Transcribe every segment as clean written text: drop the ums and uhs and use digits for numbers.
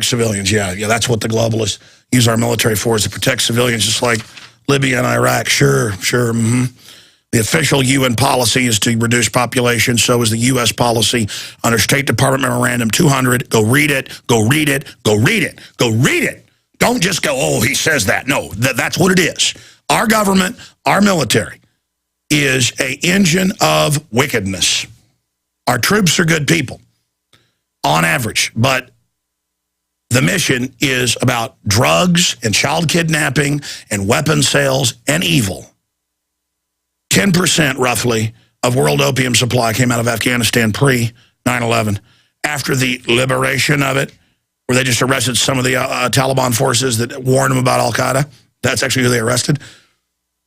civilians. Yeah, that's what the globalists use our military for, is to protect civilians, just like Libya and Iraq. Sure. The official UN policy is to reduce population. So is the U.S. policy under State Department Memorandum 200. Go read it. Go read it. Go read it. Go read it. Don't just go, oh, he says that. No, that's what it is. Our government, our military, is an engine of wickedness. Our troops are good people, on average, but the mission is about drugs and child kidnapping and weapon sales and evil. 10% roughly of world opium supply came out of Afghanistan pre-9/11. After the liberation of it, where they just arrested some of the Taliban forces that warned them about al-Qaeda. That's actually who they arrested,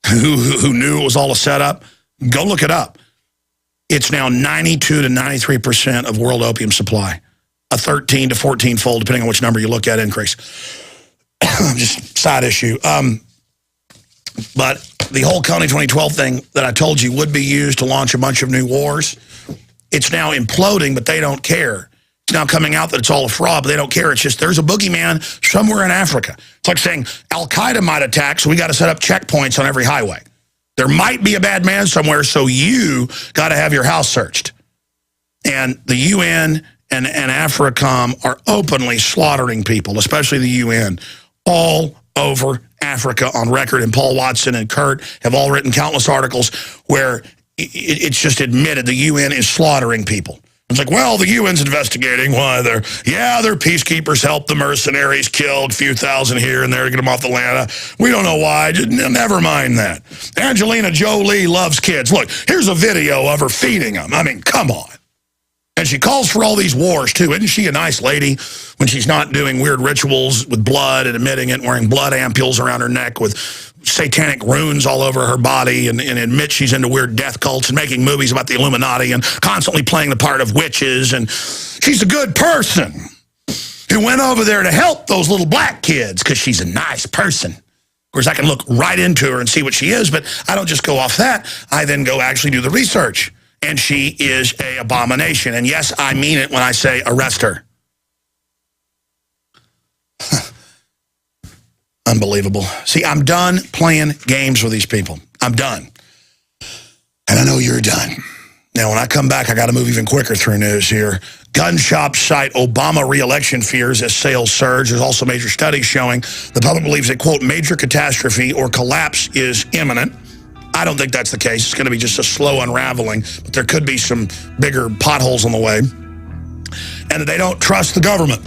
who knew it was all a setup. Go look it up. It's now 92 to 93% of world opium supply. A 13 to 14-fold, depending on which number you look at, increase. Just side issue. But the whole Kony 2012 thing that I told you would be used to launch a bunch of new wars, it's now imploding, but they don't care. It's now coming out that it's all a fraud, but they don't care. It's just there's a boogeyman somewhere in Africa. It's like saying al-Qaeda might attack, so we got to set up checkpoints on every highway. There might be a bad man somewhere, so you got to have your house searched. And the UN and AFRICOM are openly slaughtering people, especially the UN, all over Africa on record. And Paul Watson and Kurt have all written countless articles where it's just admitted the UN is slaughtering people. It's like, well, the UN's investigating why their peacekeepers helped the mercenaries, killed a few thousand here and there to get them off the land. We don't know why. Just, never mind that. Angelina Jolie loves kids. Look, here's a video of her feeding them. I mean, come on. And she calls for all these wars, too. Isn't she a nice lady when she's not doing weird rituals with blood and emitting it, and wearing blood ampules around her neck with satanic runes all over her body, and admits she's into weird death cults and making movies about the Illuminati and constantly playing the part of witches. And she's a good person who went over there to help those little black kids because she's a nice person. Of course, I can look right into her and see what she is, but I don't just go off that. I then go actually do the research. And she is an abomination. And yes, I mean it when I say arrest her. Unbelievable. See, I'm done playing games with these people. I'm done. And I know you're done. Now, when I come back, I got to move even quicker through news here. Gun shops cite Obama re-election fears as sales surge. There's also major studies showing the public believes a, quote, major catastrophe or collapse is imminent. I don't think that's the case. It's going to be just a slow unraveling, but there could be some bigger potholes on the way. And that they don't trust the government.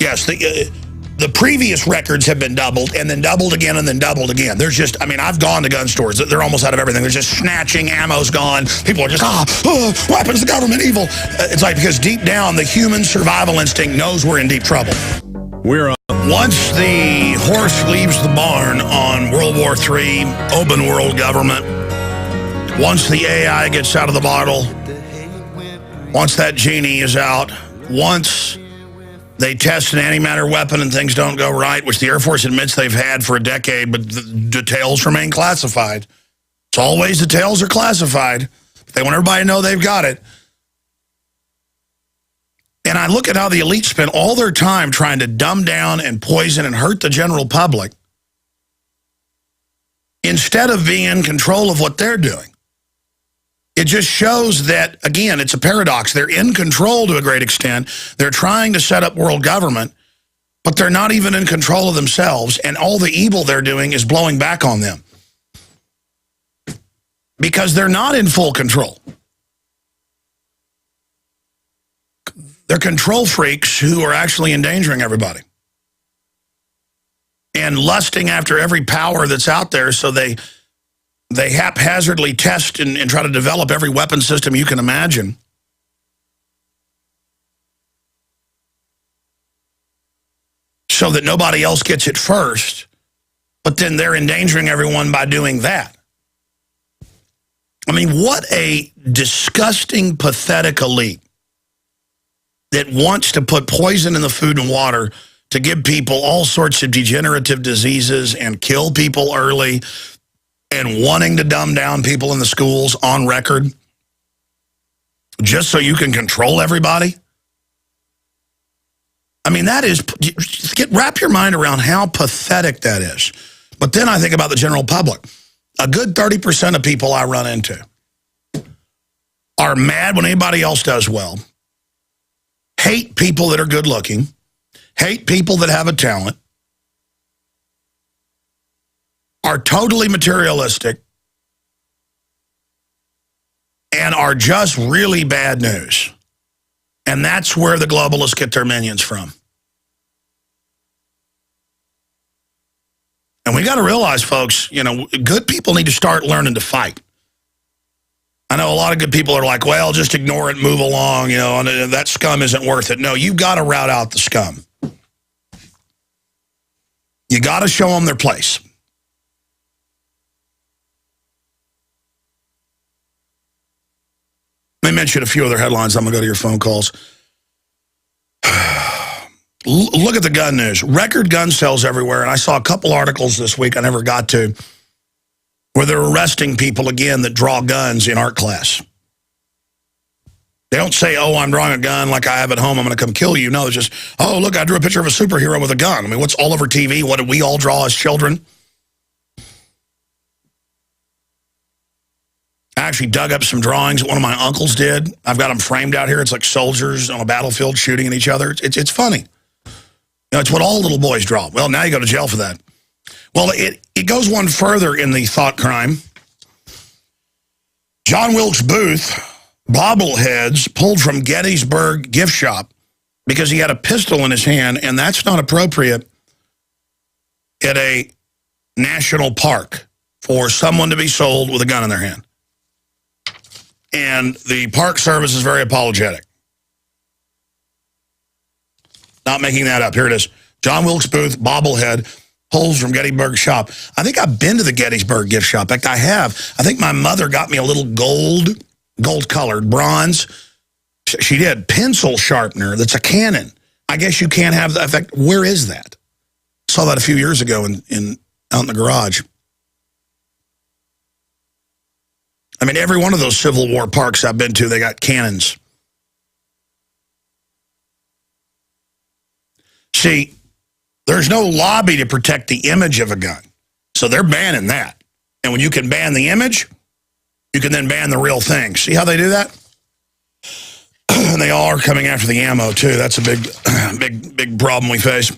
Yes, the previous records have been doubled, and then doubled again, and then doubled again. There's just, I mean, I've gone to gun stores. They're almost out of everything. They're just snatching, ammo's gone. People are just, weapons, the government, evil. It's like, because deep down, the human survival instinct knows we're in deep trouble. Once the horse leaves the barn on World War III, open world government, once the AI gets out of the bottle, once that genie is out, once they test an antimatter weapon and things don't go right, which the Air Force admits they've had for a decade, but the details remain classified. It's always details are classified. They want everybody to know they've got it. And I look at how the elite spend all their time trying to dumb down and poison and hurt the general public instead of being in control of what they're doing. It just shows that, again, it's a paradox. They're in control to a great extent. They're trying to set up world government, but they're not even in control of themselves, and all the evil they're doing is blowing back on them because they're not in full control. They're control freaks who are actually endangering everybody and lusting after every power that's out there, so they haphazardly test and try to develop every weapon system you can imagine. So that nobody else gets it first, but then they're endangering everyone by doing that. I mean, what a disgusting, pathetic elite that wants to put poison in the food and water to give people all sorts of degenerative diseases and kill people early, and wanting to dumb down people in the schools on record just so you can control everybody. I mean, that is, wrap your mind around how pathetic that is. But then I think about the general public. A good 30% of people I run into are mad when anybody else does well, hate people that are good looking, hate people that have a talent, are totally materialistic, and are just really bad news. And that's where the globalists get their minions from. And we got to realize, folks, you know, good people need to start learning to fight. I know a lot of good people are like, well, just ignore it, move along, you know, and that scum isn't worth it. No, you've got to rout out the scum. You got to show them their place. Let me mention a few other headlines. I'm going to go to your phone calls. Look at the gun news. Record gun sales everywhere. And I saw a couple articles this week I never got to where they're arresting people again that draw guns in art class. They don't say, oh, I'm drawing a gun like I have at home, I'm going to come kill you. No, it's just, oh, look, I drew a picture of a superhero with a gun. I mean, what's all over TV? What did we all draw as children? I actually dug up some drawings that one of my uncles did. I've got them framed out here. It's like soldiers on a battlefield shooting at each other. It's funny. You know, it's what all little boys draw. Well, now you go to jail for that. Well, it goes one further in the thought crime. John Wilkes Booth bobbleheads pulled from Gettysburg gift shop because he had a pistol in his hand, and that's not appropriate at a national park for someone to be sold with a gun in their hand. And the Park Service is very apologetic. Not making that up. Here it is. John Wilkes Booth, bobblehead, pulls from Gettysburg shop. I think I've been to the Gettysburg gift shop. In fact, I have. I think my mother got me a little gold-colored, bronze. She did. Pencil sharpener that's a Canon. I guess you can't have that. In fact, where is that? Saw that a few years ago out in the garage. I mean, every one of those Civil War parks I've been to, they got cannons. See, there's no lobby to protect the image of a gun. So they're banning that. And when you can ban the image, you can then ban the real thing. See how they do that? And they all are coming after the ammo, too. That's a big problem we face.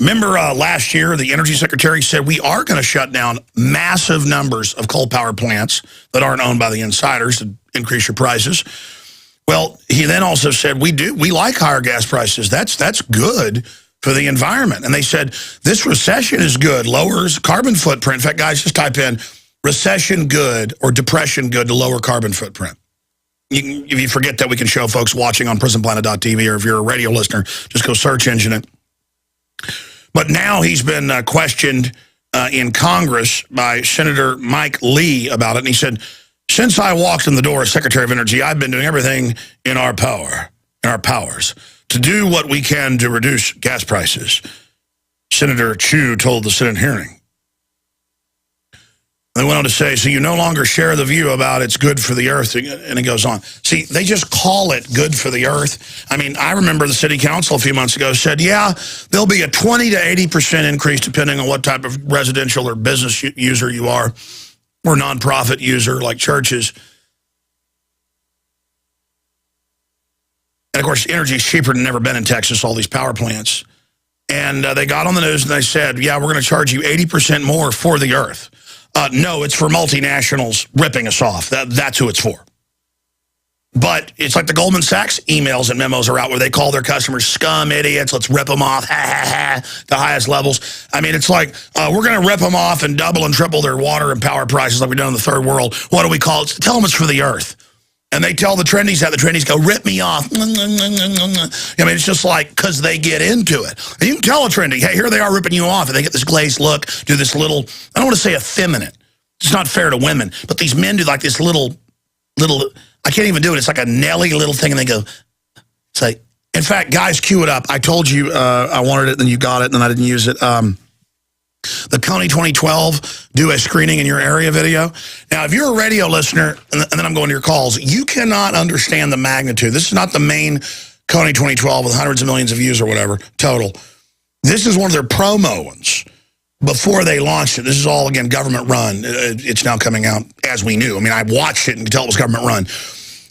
Remember last year, the Energy Secretary said we are going to shut down massive numbers of coal power plants that aren't owned by the insiders to increase your prices. Well, he then also said we like higher gas prices. That's good for the environment. And they said this recession is good, lowers carbon footprint. In fact, guys, just type in recession good or depression good to lower carbon footprint. If you forget that, we can show folks watching on Prisonplanet.tv, or if you're a radio listener, just go search engine it. But now he's been questioned in Congress by Senator Mike Lee about it. And he said, since I walked in the door as Secretary of Energy, I've been doing everything in our powers to do what we can to reduce gas prices. Senator Chu told the Senate hearing. They went on to say, so you no longer share the view about it's good for the earth, and it goes on. See, they just call it good for the earth. I mean, I remember the city council a few months ago said, yeah, there'll be a 20 to 80% increase depending on what type of residential or business user you are, or nonprofit user like churches. And, of course, energy is cheaper than ever been in Texas, all these power plants. And they got on the news and they said, yeah, we're going to charge you 80% more for the earth. No, it's for multinationals ripping us off. That's who it's for. But it's like the Goldman Sachs emails and memos are out where they call their customers scum, idiots, let's rip them off, ha, ha, ha, the highest levels. I mean, it's like, we're going to rip them off and double and triple their water and power prices like we've done in the third world. What do we call it? Tell them it's for the earth. And they tell the trendies that. The trendies go, rip me off. I mean, it's just like, because they get into it. And you can tell a trendy, hey, here they are ripping you off. And they get this glazed look, do this little, I don't want to say effeminate. It's not fair to women. But these men do like this little, I can't even do it. It's like a Nelly little thing. And they go, say, in fact, guys, cue it up. I told you I wanted it, then you got it, and then I didn't use it. The Kony 2012 do a screening in your area video. Now, if you're a radio listener, and then I'm going to your calls, you cannot understand the magnitude. This is not the main Kony 2012 with hundreds of millions of views or whatever total. This is one of their promo ones before they launched it. This is all, again, government run. It's now coming out as we knew. I mean, I watched it and could tell it was government run.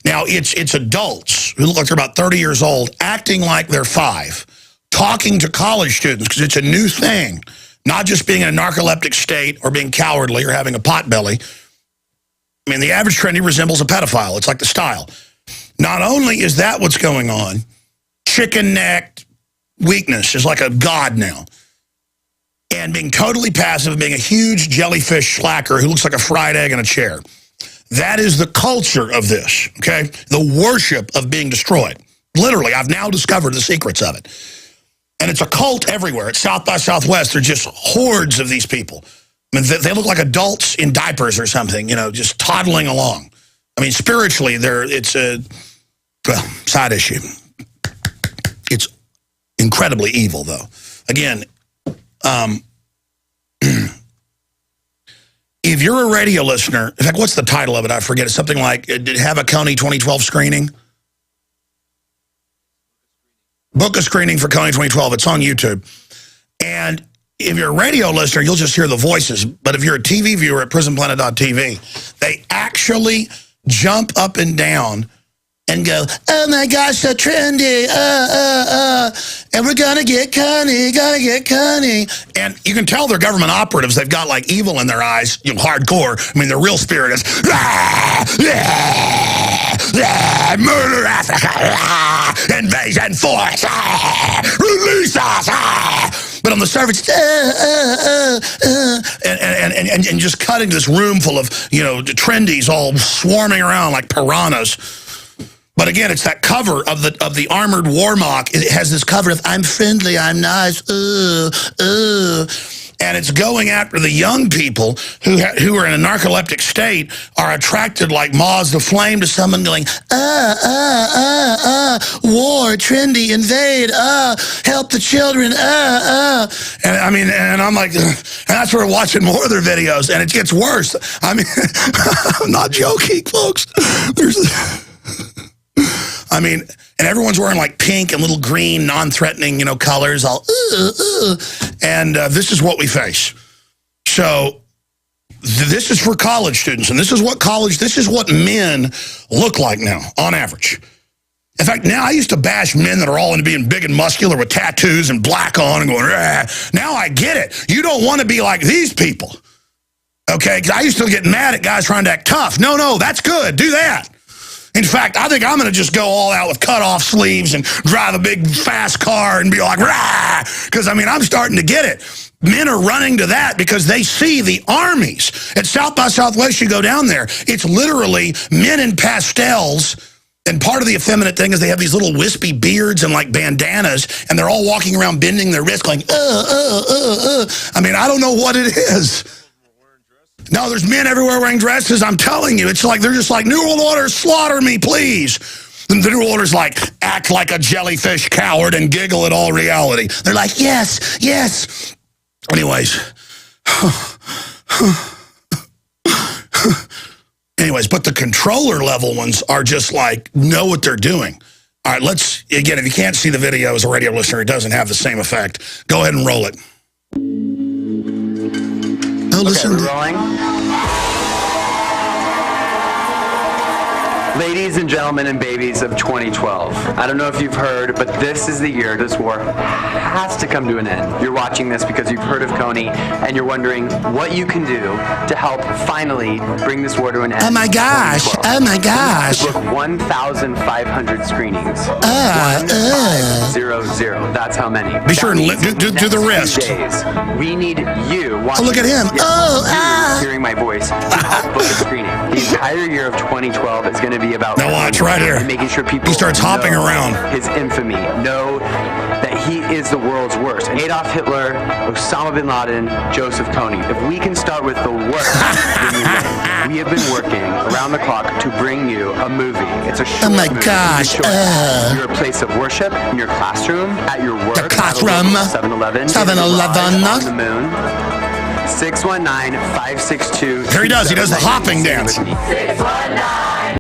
Now, it's adults who look like they're about 30 years old, acting like they're 5, talking to college students, because it's a new thing, not just being in a narcoleptic state or being cowardly or having a pot belly. I mean, the average trendy resembles a pedophile. It's like the style. Not only is that what's going on, chicken-necked weakness is like a god now. And being totally passive, being a huge jellyfish slacker who looks like a fried egg in a chair. That is the culture of this, okay? The worship of being destroyed. Literally, I've now discovered the secrets of it. And it's a cult everywhere. At South by Southwest, they're just hordes of these people. I mean, they look like adults in diapers or something, you know, just toddling along. I mean, spiritually, it's a, well, side issue. It's incredibly evil, though. Again, if you're a radio listener, in fact, what's the title of it? I forget. It's something like, did it have a Kony 2012 screening? Book a screening for Kony 2012. It's on YouTube. And if you're a radio listener, you'll just hear the voices. But if you're a TV viewer at Prisonplanet.tv, they actually jump up and down and go, oh my gosh, so trendy, and we're gonna get Kony. And you can tell they're government operatives. They've got like evil in their eyes, you know, hardcore. I mean, their real spirit is, murder Africa, invasion force, release us. But on the surface, and just cutting this room full of, you know, trendies all swarming around like piranhas. But again, it's that cover of the armored warmock. It has this cover of I'm friendly, I'm nice, and it's going after the young people who are in a narcoleptic state, are attracted like moths to flame to someone going, war, trendy, invade, help the children, And I mean, and I'm like, and that's where we're watching more of their videos, and it gets worse. I mean, I'm not joking, folks. I mean, and everyone's wearing like pink and little green, non-threatening, you know, colors, all, and this is what we face. So this is for college students, and this is what men look like now, on average. In fact, now I used to bash men that are all into being big and muscular with tattoos and black on and going, rah. Now I get it. You don't want to be like these people, okay? Because I used to get mad at guys trying to act tough. No, that's good. Do that. In fact, I think I'm going to just go all out with cut-off sleeves and drive a big, fast car and be like, rah! Because, I mean, I'm starting to get it. Men are running to that because they see the armies. At South by Southwest, you go down there, it's literally men in pastels, and part of the effeminate thing is they have these little wispy beards and, like, bandanas, and they're all walking around bending their wrists going, I mean, I don't know what it is. No, there's men everywhere wearing dresses. I'm telling you, it's like they're just like, New World Order, slaughter me, please. And the New World Order's like, act like a jellyfish coward and giggle at all reality. They're like, yes, yes. Anyways. But the controller level ones are just like, know what they're doing. All right, let's, again, if you can't see the video as a radio listener, it doesn't have the same effect. Go ahead and roll it. Okay, we're rolling. Ladies and gentlemen and babies of 2012, I don't know if you've heard, but this is the year this war has to come to an end. You're watching this because you've heard of Kony, and you're wondering what you can do to help finally bring this war to an end. Oh my gosh, oh my gosh. Book 1,500 screenings. 1,500. That's how many. Be sure and do the rest. Days. We need you watching. Oh, look at him. Hearing my voice to help book a screening. The entire year of 2012 is going to be about now watch right here. Making sure people he starts hopping around. His infamy, know that he is the world's worst. Adolf Hitler, Osama bin Laden, Joseph Kony. If we can start with the worst, then we win. We have been working around the clock to bring you a movie. It's a short movie. Gosh. Your place of worship, in your classroom, at your work, the classroom, 7-Eleven, 7-Eleven, on the moon. 619-562. Here he does. He does the hopping dance. 619